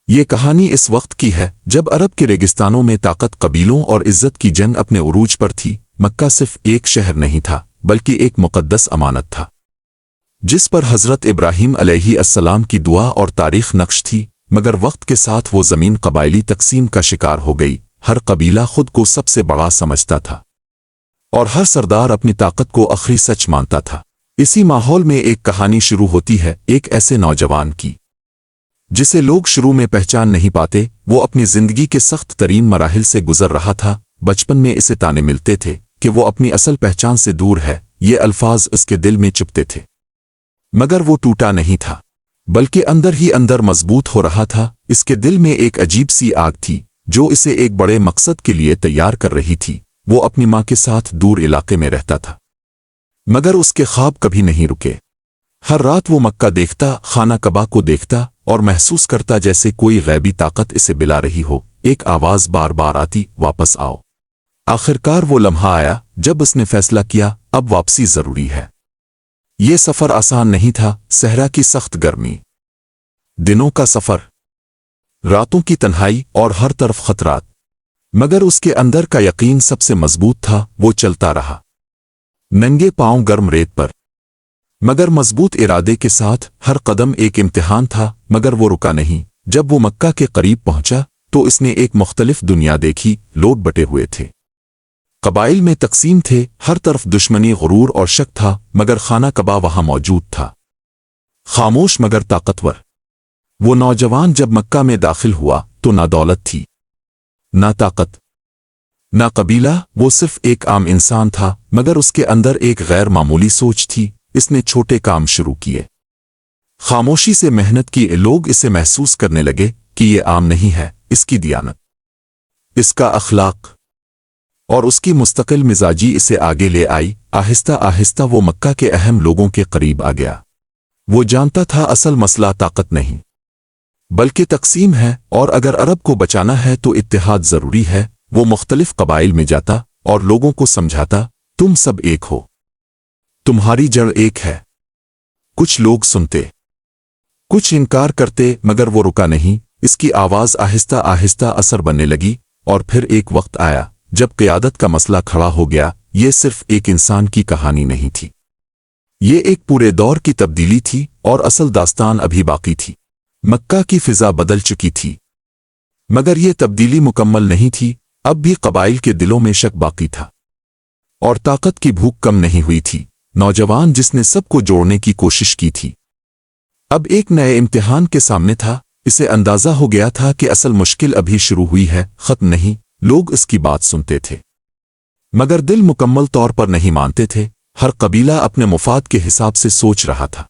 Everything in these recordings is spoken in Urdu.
یہ کہانی اس وقت کی ہے جب عرب کے ریگستانوں میں طاقت قبیلوں اور عزت کی جنگ اپنے عروج پر تھی۔ مکہ صرف ایک شہر نہیں تھا بلکہ ایک مقدس امانت تھا جس پر حضرت ابراہیم علیہ السلام کی دعا اور تاریخ نقش تھی، مگر وقت کے ساتھ وہ زمین قبائلی تقسیم کا شکار ہو گئی۔ ہر قبیلہ خود کو سب سے بڑا سمجھتا تھا اور ہر سردار اپنی طاقت کو آخری سچ مانتا تھا۔ اسی ماحول میں ایک کہانی شروع ہوتی ہے، ایک ایسے نوجوان کی جسے لوگ شروع میں پہچان نہیں پاتے۔ وہ اپنی زندگی کے سخت ترین مراحل سے گزر رہا تھا۔ بچپن میں اسے تانے ملتے تھے کہ وہ اپنی اصل پہچان سے دور ہے، یہ الفاظ اس کے دل میں چپتے تھے، مگر وہ ٹوٹا نہیں تھا بلکہ اندر ہی اندر مضبوط ہو رہا تھا۔ اس کے دل میں ایک عجیب سی آگ تھی جو اسے ایک بڑے مقصد کے لیے تیار کر رہی تھی۔ وہ اپنی ماں کے ساتھ دور علاقے میں رہتا تھا، مگر اس کے خواب کبھی نہیں رکے۔ ہر رات وہ مکہ دیکھتا، خانہ کعبہ کو دیکھتا اور محسوس کرتا جیسے کوئی غیبی طاقت اسے بلا رہی ہو۔ ایک آواز بار بار آتی، واپس آؤ۔ آخرکار وہ لمحہ آیا جب اس نے فیصلہ کیا اب واپسی ضروری ہے۔ یہ سفر آسان نہیں تھا، صحرا کی سخت گرمی، دنوں کا سفر، راتوں کی تنہائی اور ہر طرف خطرات، مگر اس کے اندر کا یقین سب سے مضبوط تھا۔ وہ چلتا رہا، ننگے پاؤں گرم ریت پر، مگر مضبوط ارادے کے ساتھ۔ ہر قدم ایک امتحان تھا مگر وہ رکا نہیں۔ جب وہ مکہ کے قریب پہنچا تو اس نے ایک مختلف دنیا دیکھی۔ لوگ بٹے ہوئے تھے، قبائل میں تقسیم تھے، ہر طرف دشمنی، غرور اور شک تھا، مگر خانہ کعبہ وہاں موجود تھا، خاموش مگر طاقتور۔ وہ نوجوان جب مکہ میں داخل ہوا تو نہ دولت تھی، نہ طاقت، نہ قبیلہ، وہ صرف ایک عام انسان تھا، مگر اس کے اندر ایک غیر معمولی سوچ تھی۔ اس نے چھوٹے کام شروع کیے، خاموشی سے محنت کی۔ لوگ اسے محسوس کرنے لگے کہ یہ عام نہیں ہے، اس کی دیانت، اس کا اخلاق اور اس کی مستقل مزاجی اسے آگے لے آئی۔ آہستہ آہستہ وہ مکہ کے اہم لوگوں کے قریب آ گیا۔ وہ جانتا تھا اصل مسئلہ طاقت نہیں بلکہ تقسیم ہے، اور اگر عرب کو بچانا ہے تو اتحاد ضروری ہے۔ وہ مختلف قبائل میں جاتا اور لوگوں کو سمجھاتا، تم سب ایک ہو، تمہاری جڑ ایک ہے۔ کچھ لوگ سنتے، کچھ انکار کرتے، مگر وہ رکا نہیں۔ اس کی آواز آہستہ آہستہ اثر بننے لگی، اور پھر ایک وقت آیا جب قیادت کا مسئلہ کھڑا ہو گیا۔ یہ صرف ایک انسان کی کہانی نہیں تھی، یہ ایک پورے دور کی تبدیلی تھی، اور اصل داستان ابھی باقی تھی۔ مکہ کی فضا بدل چکی تھی، مگر یہ تبدیلی مکمل نہیں تھی۔ اب بھی قبائل کے دلوں میں شک باقی تھا، اور طاقت کی بھوک کم نہیں ہوئی تھی۔ نوجوان جس نے سب کو جوڑنے کی کوشش کی تھی اب ایک نئے امتحان کے سامنے تھا۔ اسے اندازہ ہو گیا تھا کہ اصل مشکل ابھی شروع ہوئی ہے، ختم نہیں۔ لوگ اس کی بات سنتے تھے مگر دل مکمل طور پر نہیں مانتے تھے۔ ہر قبیلہ اپنے مفاد کے حساب سے سوچ رہا تھا۔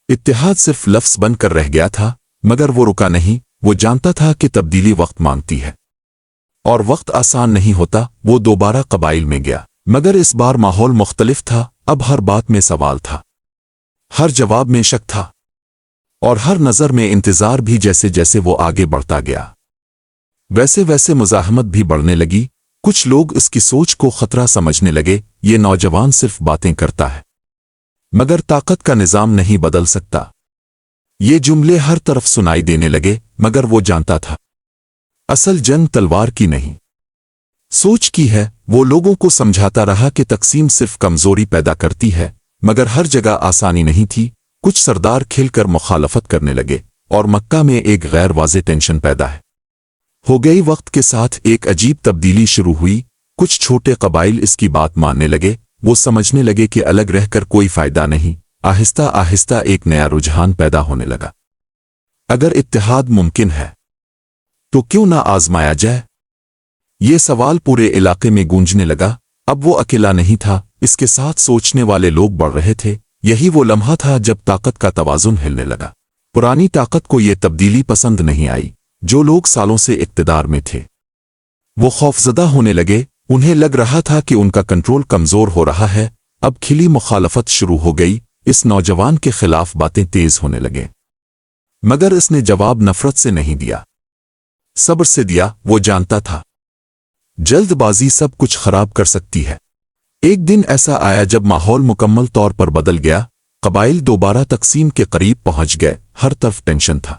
اتحاد صرف لفظ بن کر رہ گیا تھا، مگر وہ رکا نہیں۔ وہ جانتا تھا کہ تبدیلی وقت مانگتی ہے، اور وقت آسان نہیں ہوتا۔ وہ دوبارہ قبائل میں گیا، مگر اس بار ماحول مختلف تھا۔ اب ہر بات میں سوال تھا، ہر جواب میں شک تھا، اور ہر نظر میں انتظار بھی۔ جیسے جیسے وہ آگے بڑھتا گیا ویسے ویسے مزاحمت بھی بڑھنے لگی۔ کچھ لوگ اس کی سوچ کو خطرہ سمجھنے لگے، یہ نوجوان صرف باتیں کرتا ہے مگر طاقت کا نظام نہیں بدل سکتا۔ یہ جملے ہر طرف سنائی دینے لگے، مگر وہ جانتا تھا اصل جنگ تلوار کی نہیں، سوچ کی ہے۔ وہ لوگوں کو سمجھاتا رہا کہ تقسیم صرف کمزوری پیدا کرتی ہے، مگر ہر جگہ آسانی نہیں تھی۔ کچھ سردار کھل کر مخالفت کرنے لگے، اور مکہ میں ایک غیر واضح ٹینشن پیدا ہو گئی۔ وقت کے ساتھ ایک عجیب تبدیلی شروع ہوئی۔ کچھ چھوٹے قبائل اس کی بات ماننے لگے، وہ سمجھنے لگے کہ الگ رہ کر کوئی فائدہ نہیں۔ آہستہ آہستہ ایک نیا رجحان پیدا ہونے لگا، اگر اتحاد ممکن ہے تو کیوں نہ آزمایا جائے؟ یہ سوال پورے علاقے میں گونجنے لگا۔ اب وہ اکیلا نہیں تھا، اس کے ساتھ سوچنے والے لوگ بڑھ رہے تھے۔ یہی وہ لمحہ تھا جب طاقت کا توازن ہلنے لگا۔ پرانی طاقت کو یہ تبدیلی پسند نہیں آئی۔ جو لوگ سالوں سے اقتدار میں تھے وہ خوفزدہ ہونے لگے۔ انہیں لگ رہا تھا کہ ان کا کنٹرول کمزور ہو رہا ہے۔ اب کھلی مخالفت شروع ہو گئی۔ اس نوجوان کے خلاف باتیں تیز ہونے لگے، مگر اس نے جواب نفرت سے نہیں دیا، صبر سے دیا۔ وہ جانتا تھا جلد بازی سب کچھ خراب کر سکتی ہے۔ ایک دن ایسا آیا جب ماحول مکمل طور پر بدل گیا۔ قبائل دوبارہ تقسیم کے قریب پہنچ گئے، ہر طرف ٹینشن تھا،